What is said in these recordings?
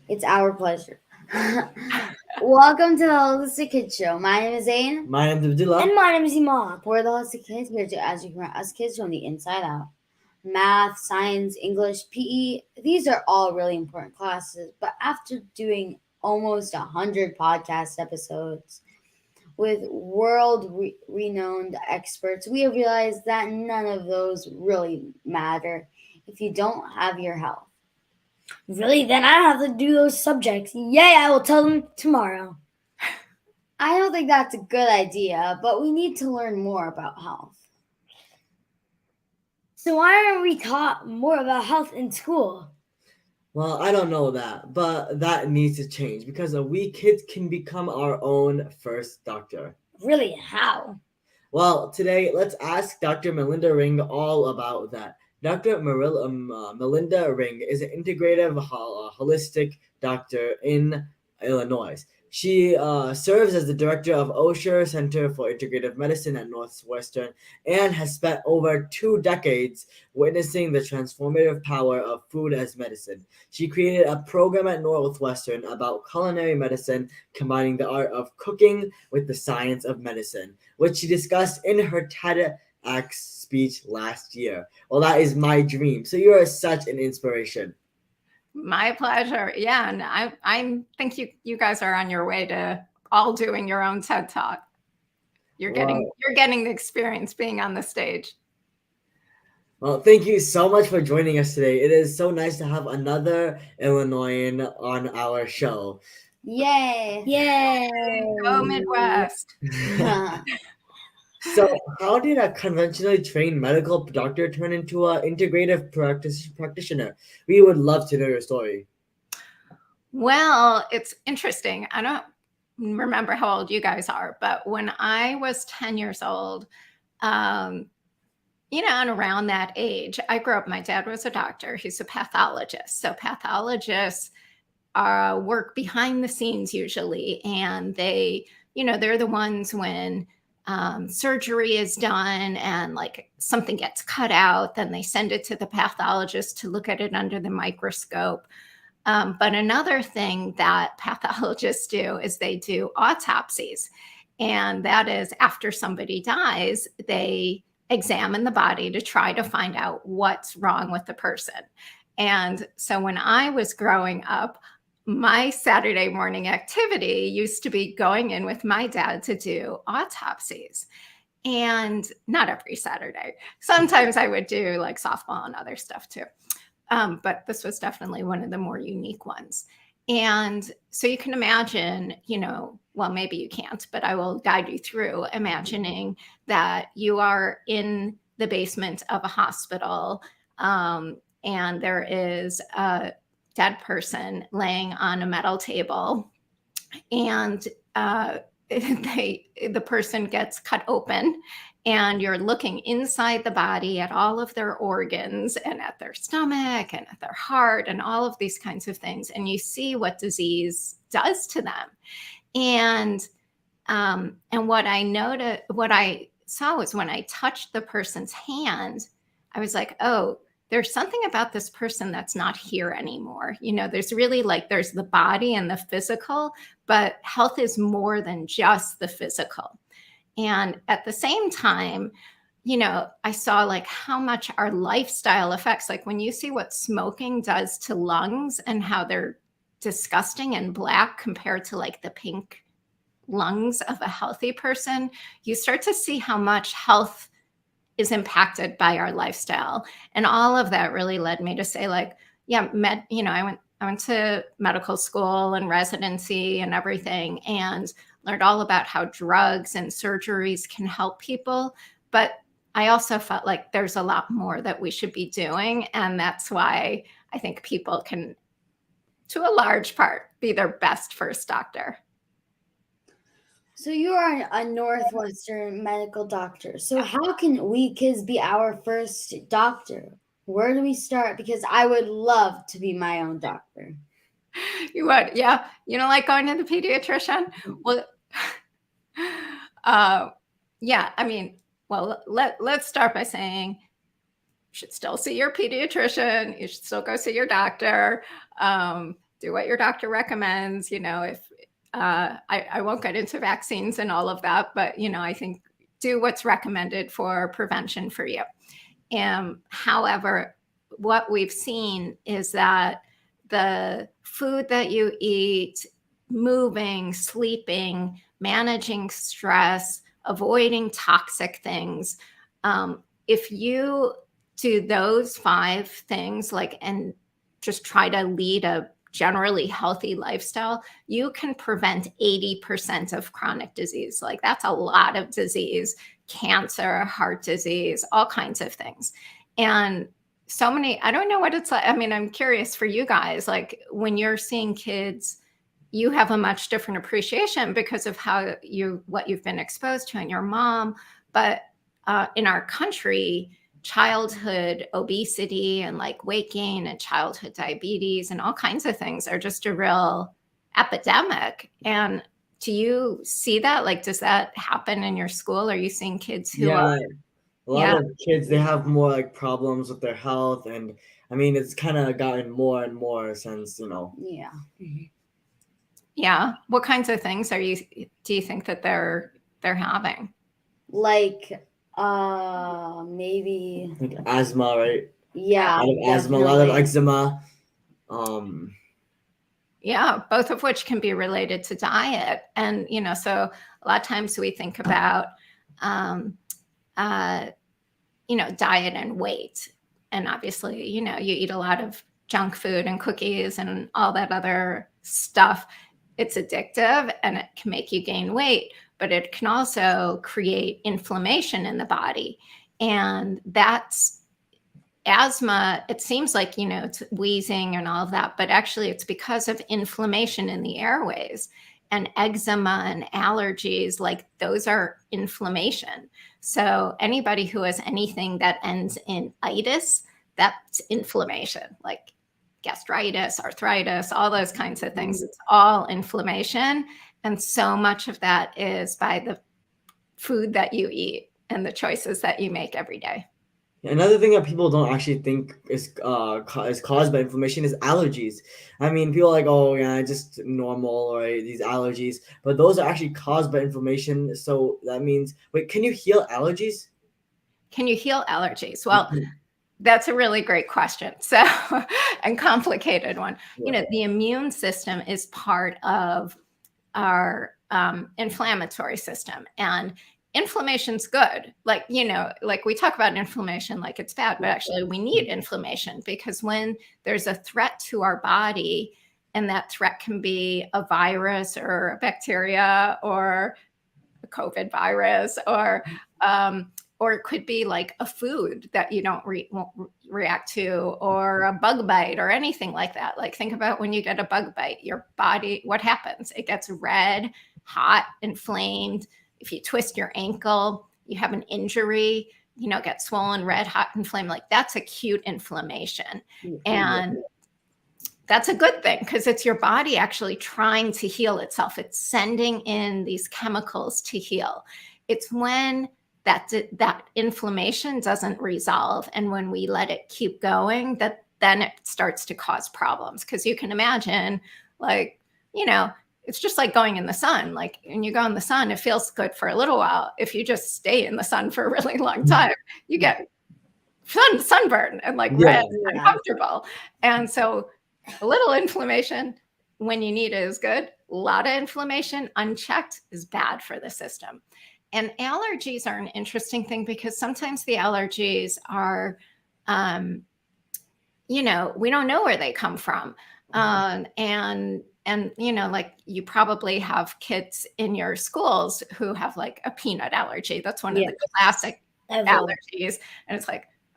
It's our pleasure. Welcome to the Holistic Kids Show. My name is Zane. My name is Abdullah. And my name is Imad. We're the Holistic Kids here to educate us kids from the inside out. Math, science, English, PE, these are all really important classes. But after doing almost 100 podcast episodes with world-renowned experts, we have realized that none of those really matter if you don't have your health. Really? Then I have to do those subjects. Yay, I will tell them tomorrow. I don't think that's a good idea, but we need to learn more about health. So why aren't we taught more about health in school? Well, I don't know that, but that needs to change because we kids can become our own first doctor. Really, how? Well, today let's ask Dr. Melinda Ring all about that. Dr. Melinda Ring is an integrative holistic doctor in Illinois. She serves as the director of Osher Center for Integrative Medicine at Northwestern and has spent over 2 decades witnessing the transformative power of food as medicine. She created a program at Northwestern about culinary medicine, combining the art of cooking with the science of medicine, which she discussed in her TEDx speech last year. Well, that is my dream. So you are such an inspiration. My pleasure. Yeah, and I think you guys are on your way to all doing your own TED Talk. You're getting the experience being on the stage. Well, thank you so much for joining us today. It is so nice to have another Illinoisan on our show. Yay! Yay! Go Midwest. So, how did a conventionally trained medical doctor turn into an integrative practitioner? We would love to know your story. Well, it's interesting. I don't remember how old you guys are, but when I was 10 years old, and around that age, I grew up, my dad was a doctor. He's a pathologist. So pathologists work behind the scenes usually, and they're the ones when surgery is done and like something gets cut out, then they send it to the pathologist to look at it under the microscope. But another thing that pathologists do is they do autopsies. And that is after somebody dies, they examine the body to try to find out what's wrong with the person. And so when I was growing up, my Saturday morning activity used to be going in with my dad to do autopsies. And not every Saturday. Sometimes I would do like softball and other stuff too. But this was definitely one of the more unique ones. And so you can imagine, well, maybe you can't, but I will guide you through imagining that you are in the basement of a hospital and there is a dead person laying on a metal table, and the person gets cut open, and you're looking inside the body at all of their organs and at their stomach and at their heart and all of these kinds of things, and you see what disease does to them. And what I saw was when I touched the person's hand, I was like, oh, there's something about this person that's not here anymore. There's really there's the body and the physical, but health is more than just the physical. And at the same time, I saw how much our lifestyle affects, when you see what smoking does to lungs and how they're disgusting and black compared to the pink lungs of a healthy person, you start to see how much health is impacted by our lifestyle. And all of that really led me to say I went to medical school and residency and everything, and learned all about how drugs and surgeries can help people. But I also felt like there's a lot more that we should be doing. And that's why I think people can, to a large part, be their best first doctor. So you are a Northwestern medical doctor. So how can we kids be our first doctor? Where do we start? Because I would love to be my own doctor. You would, yeah. You don't like going to the pediatrician? Well, yeah. I mean, well, let's start by saying you should still see your pediatrician. You should still go see your doctor. Do do what your doctor recommends. If I won't get into vaccines and all of that, but I think do what's recommended for prevention for you. However, what we've seen is that the food that you eat, moving, sleeping, managing stress, avoiding toxic things, if you do those 5 things, and just try to lead a generally healthy lifestyle, you can prevent 80% of chronic disease. That's a lot of disease, cancer, heart disease, all kinds of things. And so many, I don't know what it's like. I mean, I'm curious for you guys, when you're seeing kids, you have a much different appreciation because of what you've been exposed to and your mom. But in our country, childhood obesity and weight gain and childhood diabetes and all kinds of things are just a real epidemic. And do you see that? Does that happen in your school? Are you seeing kids who a lot of kids, they have more problems with their health, and I mean it's kind of gotten more and more since Yeah. Yeah. What kinds of things do you think that they're having? Maybe asthma, right? Yeah, A lot of asthma, a lot of definitely. eczema. Yeah, both of which can be related to diet. And, so a lot of times we think about, diet and weight. And obviously, you eat a lot of junk food and cookies and all that other stuff. It's addictive and it can make you gain weight, but it can also create inflammation in the body. And that's asthma. It seems like, it's wheezing and all of that, but actually it's because of inflammation in the airways. And eczema and allergies, those are inflammation. So anybody who has anything that ends in itis, that's inflammation, gastritis, arthritis, all those kinds of things. It's all inflammation. And so much of that is by the food that you eat and the choices that you make every day. Another thing that people don't actually think is caused by inflammation is allergies. I mean, people are like, oh yeah, just normal, right? These allergies, but those are actually caused by inflammation. So that means, wait, can you heal allergies? Can you heal allergies? Well, that's a really great question. So, and complicated one. Yeah. The immune system is part of our inflammatory system, and inflammation's good. We talk about inflammation like it's bad, but actually we need inflammation because when there's a threat to our body, and that threat can be a virus or a bacteria or a COVID virus, or it could be a food that you won't react to, or a bug bite or anything like that. Think about when you get a bug bite, your body, what happens? It gets red, hot, inflamed. If you twist your ankle, you have an injury, get swollen, red, hot, inflamed. That's acute inflammation. And that's a good thing because it's your body actually trying to heal itself. It's sending in these chemicals to heal. It's when that inflammation doesn't resolve, and when we let it keep going, that then it starts to cause problems. Because you can imagine, it's just like going in the sun. When you go in the sun, it feels good for a little while. If you just stay in the sun for a really long time, you get sunburn and red and uncomfortable. And so a little inflammation when you need it is good. A lot of inflammation unchecked is bad for the system. And allergies are an interesting thing because sometimes the allergies are, we don't know where they come from. And you probably have kids in your schools who have a peanut allergy. That's one of the classic allergies. And it's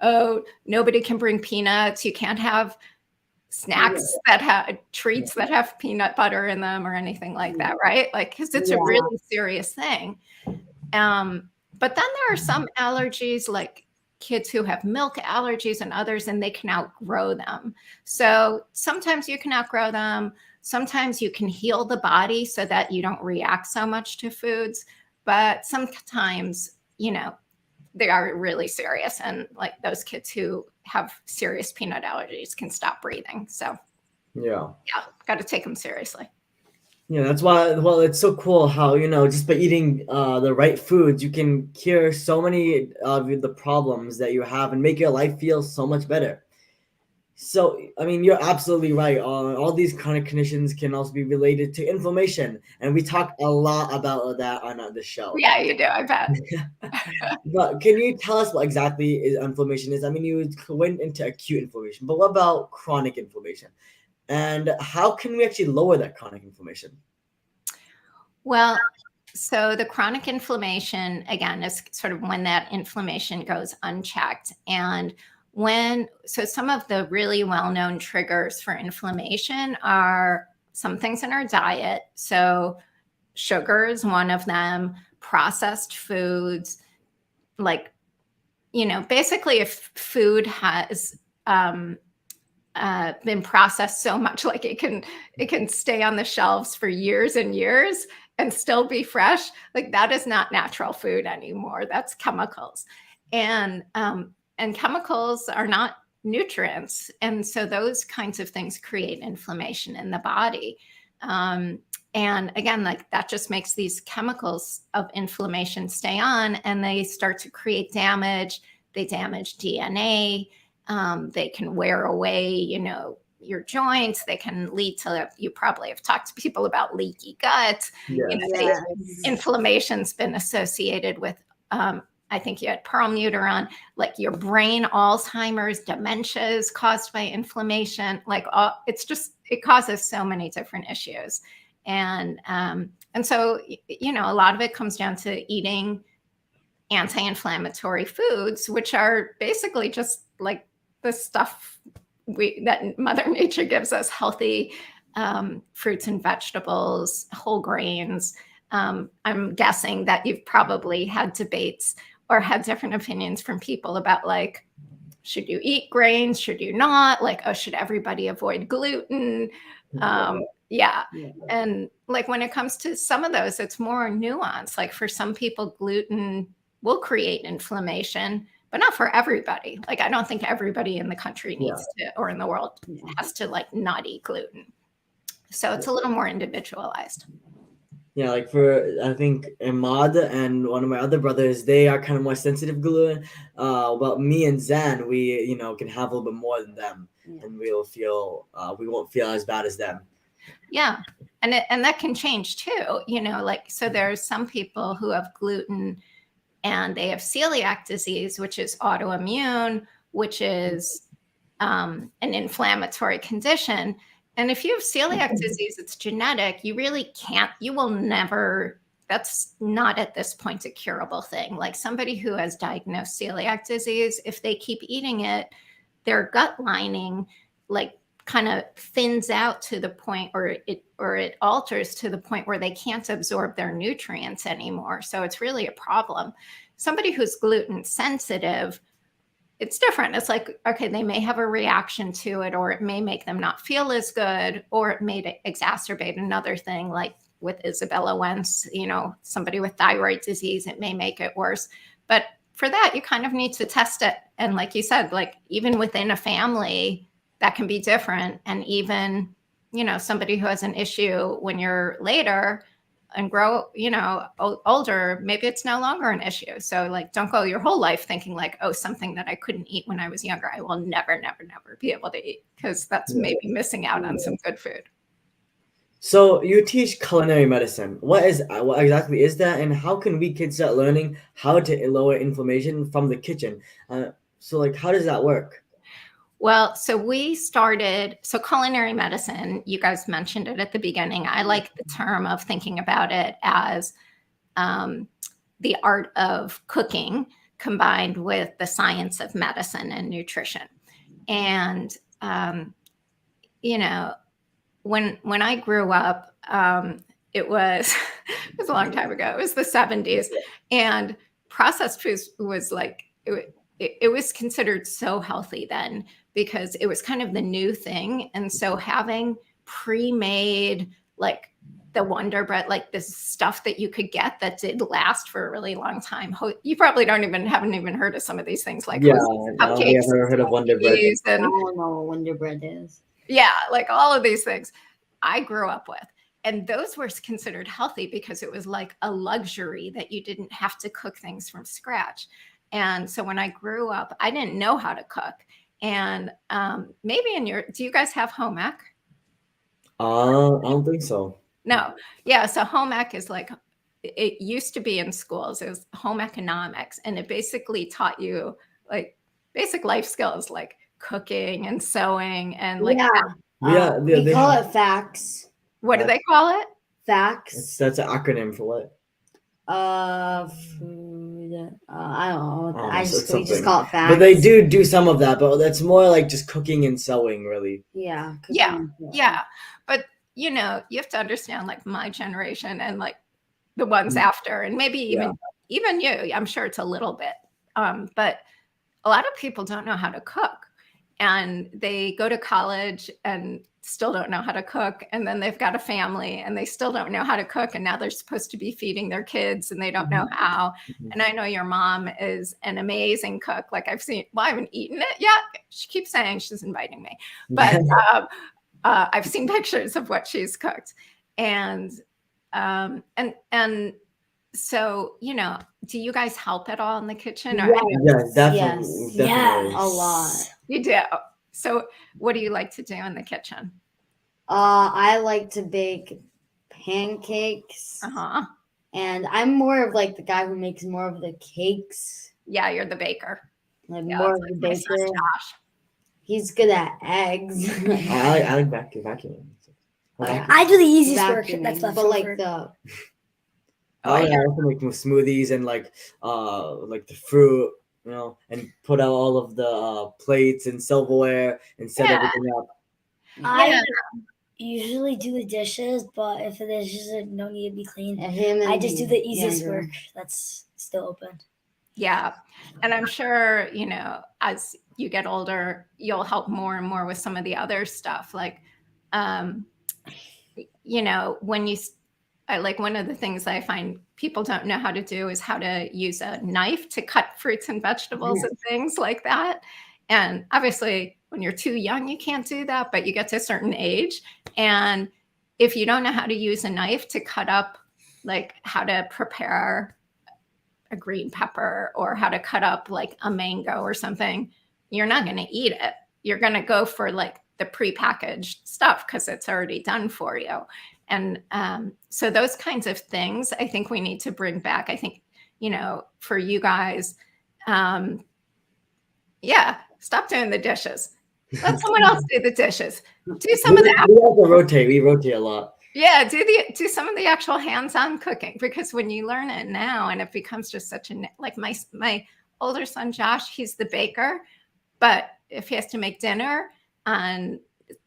oh, nobody can bring peanuts. You can't have snacks that have treats that have peanut butter in them or anything like that, right? Because it's a really serious thing. But then there are some allergies, like kids who have milk allergies and others, and they can outgrow them. So sometimes you can outgrow them. Sometimes you can heal the body so that you don't react so much to foods. But sometimes, they are really serious. And those kids who have serious peanut allergies can stop breathing. So yeah, got to take them seriously. Yeah, that's why. Well, it's so cool how just by eating the right foods, you can cure so many of the problems that you have and make your life feel so much better. So, I mean, you're absolutely right. All these chronic conditions can also be related to inflammation, and we talk a lot about that on the show. Yeah, you do. I bet. But can you tell us what exactly inflammation is? I mean, you went into acute inflammation, but what about chronic inflammation? And how can we actually lower that chronic inflammation? Well, so the chronic inflammation, again, is sort of when that inflammation goes unchecked. And so some of the really well-known triggers for inflammation are some things in our diet. So sugar is one of them, processed foods, like, basically if food has been processed so much, like it can stay on the shelves for years and years and still be fresh, like that is not natural food anymore. That's chemicals. And chemicals are not nutrients. And so those kinds of things create inflammation in the body. And again, like that just makes these chemicals of inflammation stay on, and they start to create damage. They damage DNA. They can wear away, your joints. They can lead to, you probably have talked to people about leaky gut. Yes. Inflammation's been associated with, I think you had Perlmutter on, like your brain, Alzheimer's, dementia is caused by inflammation. Like it causes so many different issues. And so, a lot of it comes down to eating anti-inflammatory foods, which are basically just like the stuff that Mother Nature gives us: healthy fruits and vegetables, whole grains. I'm guessing that you've probably had debates or had different opinions from people about, like, should you eat grains? Should you not? Like, should everybody avoid gluten? Yeah. And like when it comes to some of those, it's more nuanced. Like for some people, gluten will create inflammation, but not for everybody. Like, I don't think everybody in the country needs to, or in the world has to, like, not eat gluten. So it's a little more individualized. Yeah, like I think Ahmad and one of my other brothers, they are kind of more sensitive to gluten. But me and Zen, we, can have a little bit more than them, and we won't feel as bad as them. Yeah. And that can change too, like, so there's some people who have gluten and they have celiac disease, which is autoimmune, which is an inflammatory condition. And if you have celiac disease, it's genetic. You really can't, you will never, that's not at this point a curable thing. Like somebody who has diagnosed celiac disease, if they keep eating it, their gut lining, like, kind of thins out to the point, or it alters to the point where they can't absorb their nutrients anymore. So it's really a problem. Somebody who's gluten sensitive, it's different. It's like, okay, they may have a reaction to it, or it may make them not feel as good, or it may exacerbate another thing, like with Isabella Wentz, somebody with thyroid disease, it may make it worse. But for that, you kind of need to test it. And like you said, like even within a family, that can be different. And even, somebody who has an issue when you're later and grow, older, maybe it's no longer an issue. So like, don't go your whole life thinking like, oh, something that I couldn't eat when I was younger, I will never, never, never be able to eat, because that's maybe missing out on some good food. So you teach culinary medicine. What exactly is that, and how can we kids start learning how to lower inflammation from the kitchen? So like, how does that work? Well, so culinary medicine, you guys mentioned it at the beginning. I like the term of thinking about it as the art of cooking combined with the science of medicine and nutrition. And, when I grew up, it was a long time ago. It was the 70s. And processed foods was like, it was considered so healthy then, because it was kind of the new thing. And so having pre-made, like the Wonder Bread, like this stuff that you could get that did last for a really long time. You probably haven't even heard of some of these things, like cupcakes. I've never heard of Wonder Bread. I don't know what Wonder Bread is. Yeah, like all of these things. I grew up with. And those were considered healthy because it was like a luxury that you didn't have to cook things from scratch. And so when I grew up, I didn't know how to cook. And maybe do you guys have home ec? I don't think so. No. Yeah. So home ec is like, it used to be in schools. It was home economics. And it basically taught you like basic life skills like cooking and sewing and like, We call it facts. what do they call it? Facts. That's an acronym for what? Food. I don't know. We just call it facts. But they do some of that, but that's more like just cooking and sewing, really. Yeah. Yeah. But you have to understand like my generation and like the ones after, and maybe even you. I'm sure it's a little bit, but a lot of people don't know how to cook, and they go to college and still don't know how to cook, and then they've got a family and they still don't know how to cook, and now they're supposed to be feeding their kids and they don't know how. And I know your mom is an amazing cook. Like I haven't eaten it yet. She keeps saying she's inviting me, but I've seen pictures of what she's cooked, and so do you guys help at all in the kitchen? Or Definitely. Yes, a lot. You do. So what do you like to do in the kitchen? I like to bake pancakes. And I'm more of like the guy who makes more of the cakes. Yeah, you're the baker. More of the baker. Josh. He's good at eggs. I like vacuuming. I do the easiest work. That's left but over. like the. I also make smoothies and like the fruit, and put out all of the plates and silverware and set everything up. I usually do the dishes, but if the dishes don't need to be cleaned, I just do the easiest work that's still open. Yeah. And I'm sure, as you get older, you'll help more and more with some of the other stuff. Like, one of the things I find people don't know how to do is how to use a knife to cut fruits and vegetables and things like that. And obviously, when you're too young, you can't do that, but you get to a certain age. And if you don't know how to use a knife to cut up, like how to prepare a green pepper or how to cut up like a mango or something, you're not going to eat it. You're going to go for like the prepackaged stuff because it's already done for you. And so those kinds of things, I think we need to bring back. I think, for you guys, stop doing the dishes. Let someone else do the dishes. Do some of that. We have to rotate. We rotate a lot. Yeah, do some of the actual hands-on cooking, because when you learn it now and it becomes just such like my older son Josh, he's the baker, but if he has to make dinner and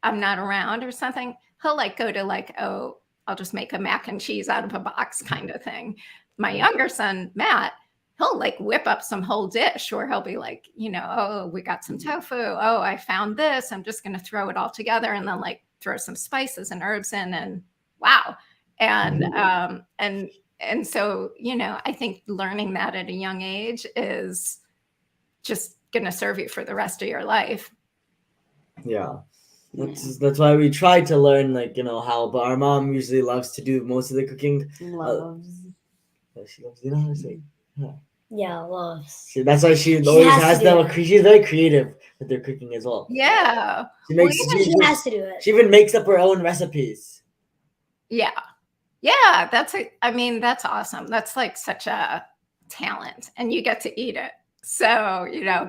I'm not around or something, he'll like go to like, oh, I'll just make a mac and cheese out of a box kind of thing. My younger son Matt, he'll like whip up some whole dish, or he'll be like, oh, we got some tofu. Oh, I found this. I'm just going to throw it all together and then like throw some spices and herbs in, and wow. And so, I think learning that at a young age is just going to serve you for the rest of your life. Yeah. That's why we try to learn, how, but our mom usually loves to do most of the cooking. She loves, how to say? Yeah, loves. That's why she always has them. She's very creative with their cooking as well. Yeah. She has to do it. She even makes up her own recipes. Yeah. Yeah. That's awesome. That's like such a talent, and you get to eat it. So, Yeah.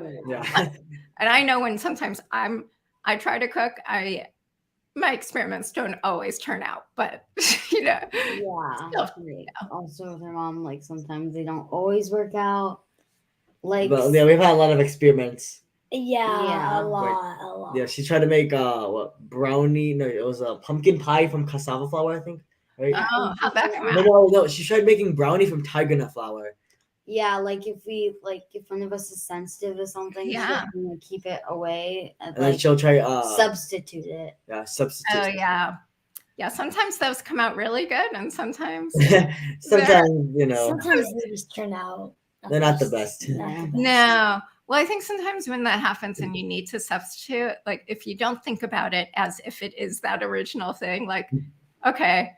And I know when sometimes I try to cook, my experiments don't always turn out, but Yeah. Also with her mom, like sometimes they don't always work out. Like, but yeah, we've had a lot of experiments. Yeah. A lot. Yeah, she tried to make brownie. No, it was a pumpkin pie from cassava flour, I think. Right? Oh, how'd that come out? No. She tried making brownie from tiger nut flour. Yeah, like if one of us is sensitive or something, she'll keep it away and then she'll try substitute it. Yeah, substitute. Oh yeah. Yeah, sometimes those come out really good, and sometimes sometimes Sometimes they just turn out. They're not the best. No. Well, I think sometimes when that happens and you need to substitute, like if you don't think about it as if it is that original thing, like, okay,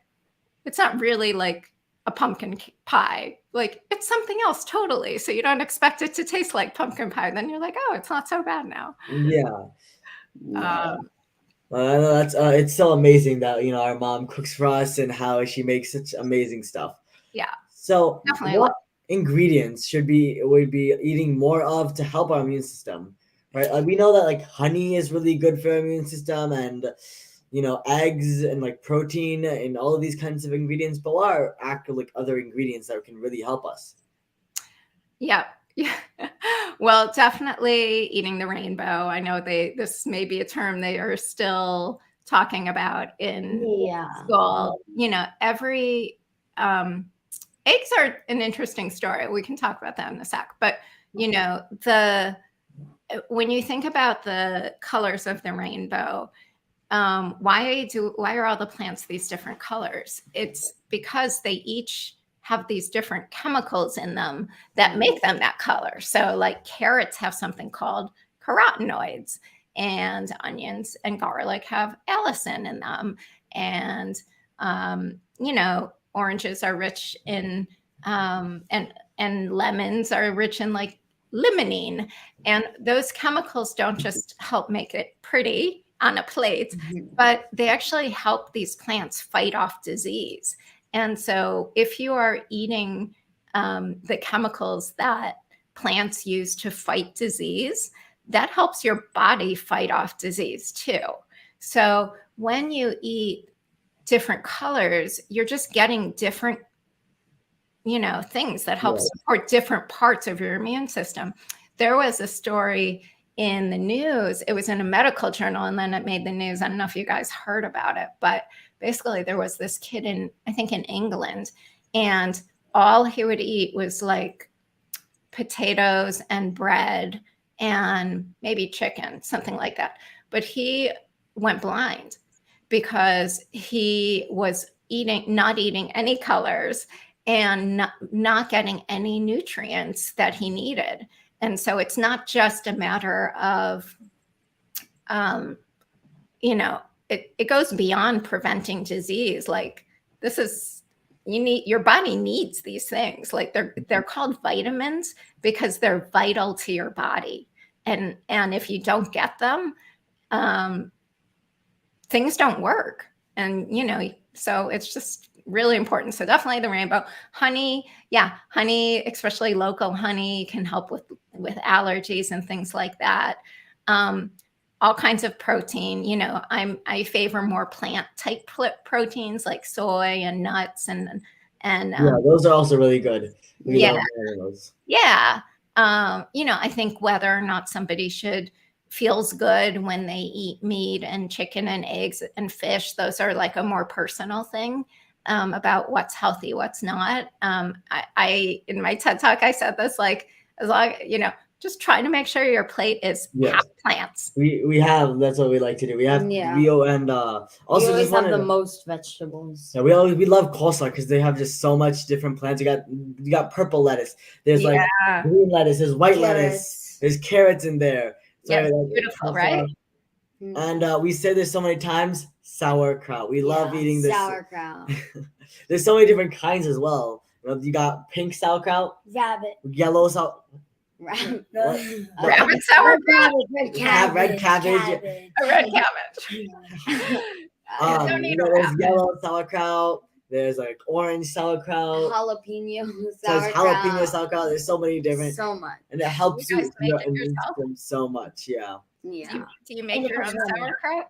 it's not really like a pumpkin pie. Like it's something else totally. So you don't expect it to taste like pumpkin pie. Then you're like, oh, it's not so bad now. Yeah. Um, That's it's so amazing that our mom cooks for us and how she makes such amazing stuff. Yeah, So definitely. what ingredients would be eating more of to help our immune system, right? We know that like honey is really good for our immune system, and eggs and like protein and all of these kinds of ingredients. But what are actual like other ingredients that can really help us? Yeah. Yeah. Well, definitely eating the rainbow. I know this may be a term they are still talking about in school. Every eggs are an interesting story. We can talk about that in a sec. But when you think about the colors of the rainbow, why are all the plants these different colors? It's because they each have these different chemicals in them that make them that color. So like carrots have something called carotenoids, and onions and garlic have allicin in them. And, oranges are rich in, and lemons are rich in like limonene. And those chemicals don't just help make it pretty on a plate, but they actually help these plants fight off disease. And so if you are eating the chemicals that plants use to fight disease, that helps your body fight off disease too. So when you eat different colors, you're just getting different, things that help support different parts of your immune system. There was a story in the news. It was in a medical journal, and then it made the news. I don't know if you guys heard about it, but basically there was this kid I think in England, and all he would eat was like potatoes and bread and maybe chicken, something like that. But he went blind because he was not eating any colors and not getting any nutrients that he needed. And so it's not just a matter of, it goes beyond preventing disease. Like your body needs these things. Like they're called vitamins because they're vital to your body. And if you don't get them, things don't work. And, so it's just really important. So definitely the rainbow. Honey, especially local honey, can help with allergies and things like that. All kinds of protein. I favor more plant type proteins like soy and nuts and those are also really good. We love those. Yeah. I think whether or not somebody feels good when they eat meat and chicken and eggs and fish, those are like a more personal thing about what's healthy, what's not. I in my TED Talk, I said this, like, as long, just try to make sure your plate is half plants. We have, that's what we like to do. We have and also we always have the most vegetables. Yeah, we love coleslaw because they have just so much different plants. You got purple lettuce. There's like green lettuce. There's white lettuce. There's carrots in there. So yeah, beautiful, right? And we say this so many times, sauerkraut. We love eating this. Sauerkraut. There's so many different kinds as well. You got pink sauerkraut. Rabbit. Yellow sauerkraut. Rabbit sauerkraut. Red cabbage. Red cabbage. A red cabbage. There's yellow sauerkraut. There's like orange sauerkraut. Jalapeno sauerkraut. There's so many different. So much. And it helps you make it yourself? So much. Yeah. Yeah. Do you make your own sauerkraut?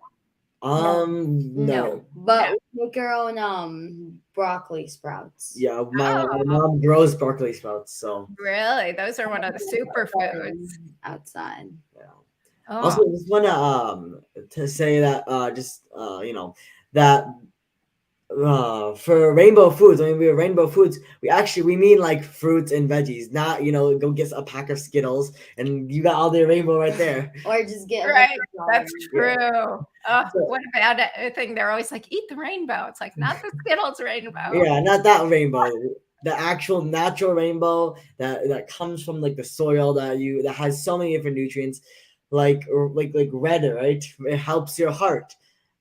No. But we make our own broccoli sprouts. Yeah, my mom grows broccoli sprouts, so. Really? Those are one of the superfoods. Outside. Yeah. Oh. Also, I just want to say that that for rainbow foods, when we have rainbow foods, we mean like fruits and veggies, not go get a pack of Skittles and you got all the rainbow right there. Or just get that's true. What a bad thing. They're always like, eat the rainbow. It's like, not the Skittles rainbow. Yeah, not that rainbow. the actual natural rainbow that comes from like the soil that has so many different nutrients, like red, right? It helps your heart,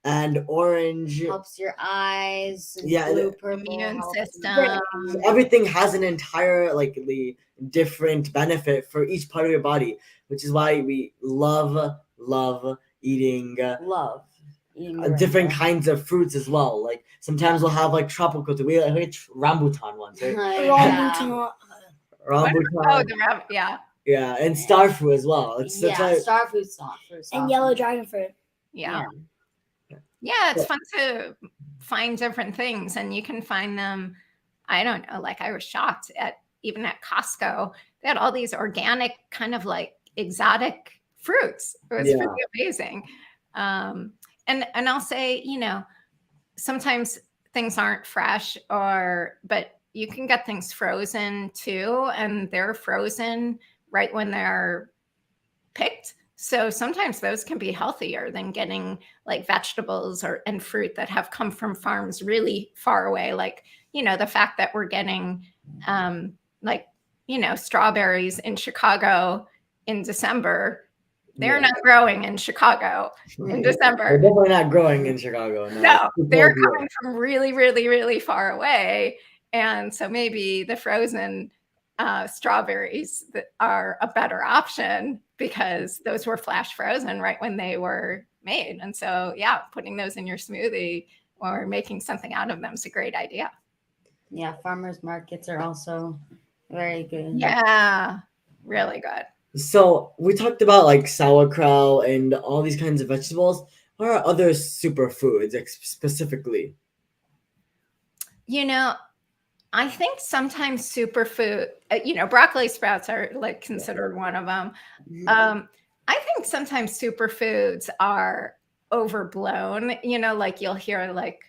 and orange helps your eyes, and Yeah, blue, purple Immune helps system. everything has an entire like the different benefit for each part of your body, which is why we love eating love eating the different rainbow. kinds of fruits as well. Like sometimes we'll have like tropical. We like rambutan ones, right? Rambutan. Rambutan, Yeah. and star fruit as well. That's why. Star fruit's not fruit. And yellow dragon fruit. Yeah. Yeah, it's fun to find different things, and you can find them. I don't know, like I was shocked even at Costco. They had all these organic, kind of like exotic fruits. It was pretty amazing. And I'll say, sometimes things aren't fresh, but you can get things frozen too, and they're frozen right when they're picked. So sometimes those can be healthier than getting like vegetables and fruit that have come from farms really far away. Like, the fact that we're getting strawberries in Chicago in December, they're not growing in Chicago in December. They're definitely not growing in Chicago. No, they're coming from really, really, really far away. And so maybe the frozen strawberries that are a better option because those were flash frozen right when they were made. And so, putting those in your smoothie or making something out of them is a great idea. Yeah, farmers markets are also very good. Yeah, really good. So we talked about like sauerkraut and all these kinds of vegetables. What are other superfoods specifically? I think sometimes superfood, broccoli sprouts are like considered one of them. I think sometimes superfoods are overblown, like you'll hear like,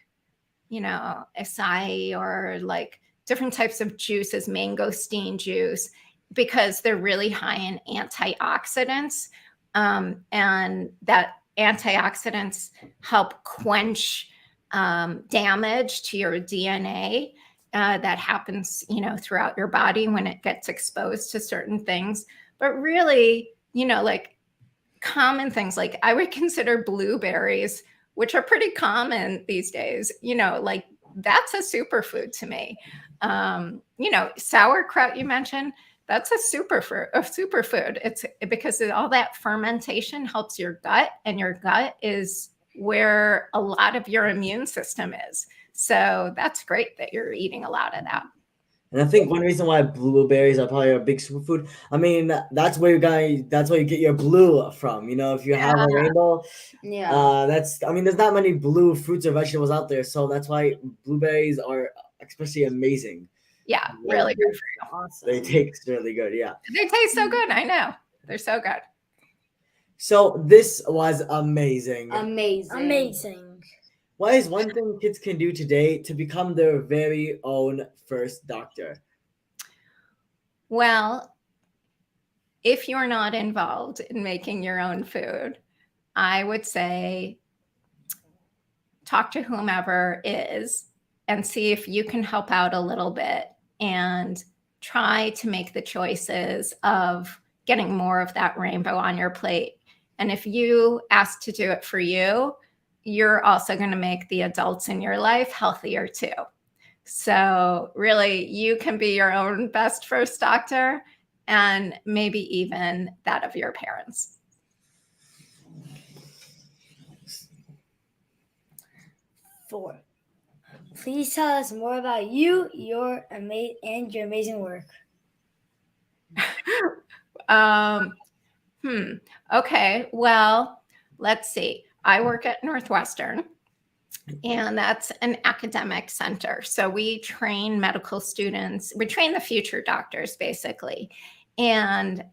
acai or like different types of juices, mangosteen juice, because they're really high in antioxidants. And that antioxidants help quench damage to your DNA that happens, throughout your body when it gets exposed to certain things. But really, like common things, like I would consider blueberries, which are pretty common these days, like that's a superfood to me. Sauerkraut you mentioned, that's a superfood. It's because all that fermentation helps your gut, and your gut is where a lot of your immune system is. So that's great that you're eating a lot of that. And I think one reason why blueberries are probably a big superfood, I mean, that's where you get your blue from. If you have a rainbow, there's not many blue fruits or vegetables out there. So that's why blueberries are especially amazing. Yeah, really good for you. Awesome. They taste really good. Yeah. They taste so good. I know. They're so good. So this was amazing. Amazing. What is one thing kids can do today to become their very own first doctor? Well, if you're not involved in making your own food, I would say talk to whomever is and see if you can help out a little bit and try to make the choices of getting more of that rainbow on your plate. And if you ask to do it for you, you're also going to make the adults in your life healthier too. So really, you can be your own best first doctor, and maybe even that of your parents. 4. Please tell us more about you, your amazing work. Okay, well, let's see. I work at Northwestern, and that's an academic center. So we train medical students. We train the future doctors, basically. And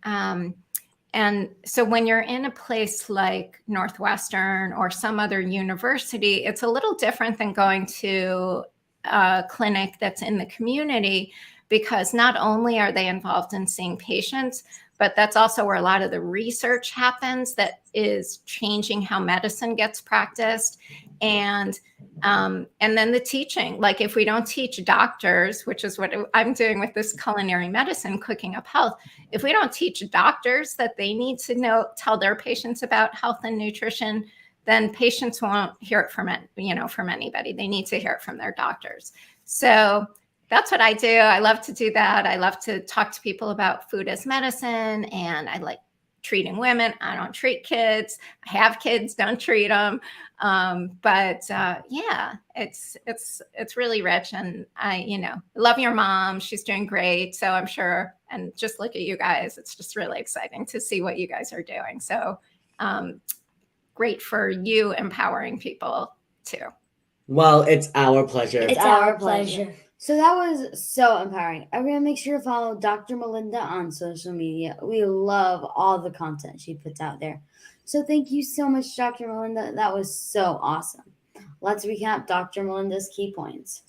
so when you're in a place like Northwestern or some other university, it's a little different than going to a clinic that's in the community, because not only are they involved in seeing patients, but that's also where a lot of the research happens that is changing how medicine gets practiced. And then the teaching, like if we don't teach doctors, which is what I'm doing with this culinary medicine, cooking up health, if we don't teach doctors that they need to tell their patients about health and nutrition, then patients won't hear it from anybody. They need to hear it from their doctors. So that's what I do. I love to do that. I love to talk to people about food as medicine, and I like treating women. I don't treat kids. I have kids, don't treat them. Yeah, it's really rich. And I love your mom. She's doing great. So I'm sure, and just look at you guys. It's just really exciting to see what you guys are doing. So great for you empowering people too. Well, it's our pleasure. It's our pleasure. So that was so empowering. Everyone, make sure to follow Dr. Melinda on social media. We love all the content she puts out there. So thank you so much, Dr. Melinda. That was so awesome. Let's recap Dr. Melinda's key points.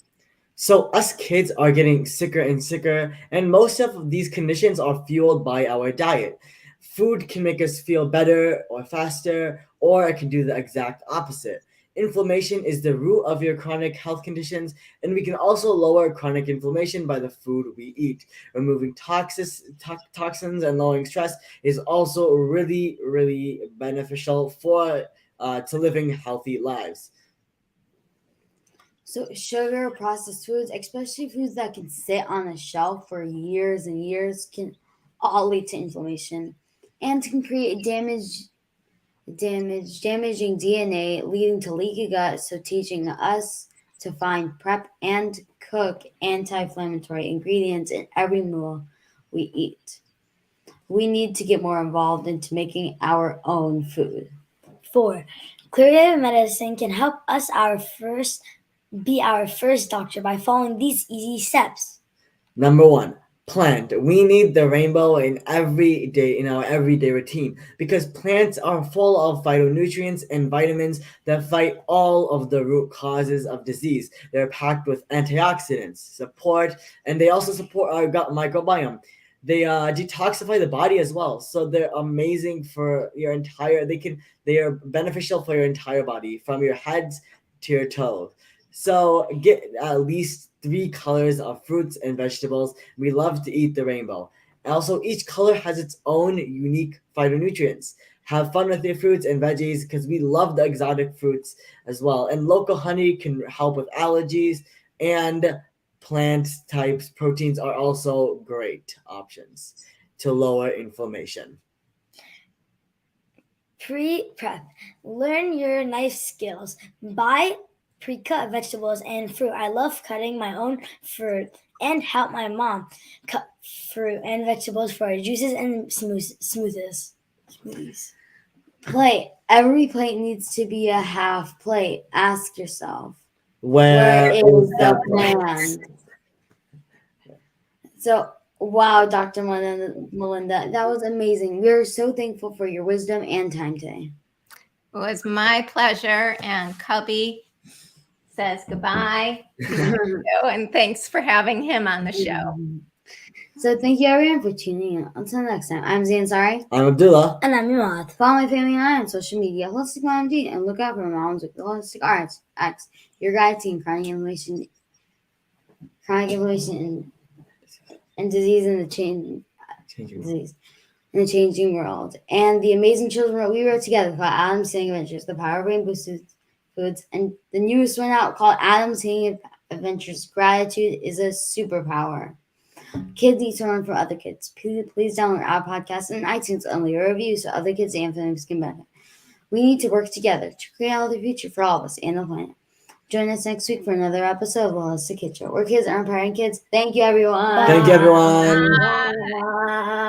So us kids are getting sicker and sicker, and most of these conditions are fueled by our diet. Food can make us feel better or faster, or it can do the exact opposite. Inflammation is the root of your chronic health conditions, and we can also lower chronic inflammation by the food we eat. Removing toxins and lowering stress is also really, really beneficial to living healthy lives. So sugar, processed foods, especially foods that can sit on a shelf for years and years, can all lead to inflammation and can create damaging DNA, leading to leaky gut, so teaching us to find, prep, and cook anti-inflammatory ingredients in every meal we eat. We need to get more involved into making our own food. 4. Curative medicine can help us be our first doctor by following these easy steps. Number 1. Plant. We need the rainbow in our everyday routine, because plants are full of phytonutrients and vitamins that fight all of the root causes of disease. They're packed with antioxidants, and they also support our gut microbiome. They detoxify the body as well, so they're amazing for your entire. They are beneficial for your entire body, from your head to your toes. So get at least 3 colors of fruits and vegetables. We love to eat the rainbow. Also, each color has its own unique phytonutrients. Have fun with your fruits and veggies, because we love the exotic fruits as well. And local honey can help with allergies, and plant types proteins are also great options to lower inflammation. Pre-prep. Learn your knife skills. Buy pre-cut vegetables and fruit. I love cutting my own fruit and help my mom cut fruit and vegetables for our juices and smoothies. Plate. Every plate needs to be a half plate. Ask yourself, Where is the plan? So, wow, Dr. Melinda, that was amazing. We are so thankful for your wisdom and time today. It was my pleasure, and Cubby says goodbye and thanks for having him on the show. So thank you everyone for tuning in. Until next time, I'm Zansari. I'm Abdullah. And I'm Imad. Follow my family and I on social media, Holistic Mom D, and look out for Moms with Holistic Arts X, your guide to chronic inflammation and disease in the changing world, and the amazing children we wrote together called Adam's Healing Adventures, the Power Brain Boosted Foods, and the newest one out called Adam's Healing Adventures. Gratitude is a superpower. Kids need to learn from other kids. Please download our podcast and iTunes and leave a review so other kids and families can benefit. We need to work together to create a healthy future for all of us and the planet. Join us next week for another episode of Holistic Kitchen, where kids are empowering kids. Thank you, everyone. Thank you, everyone. Bye.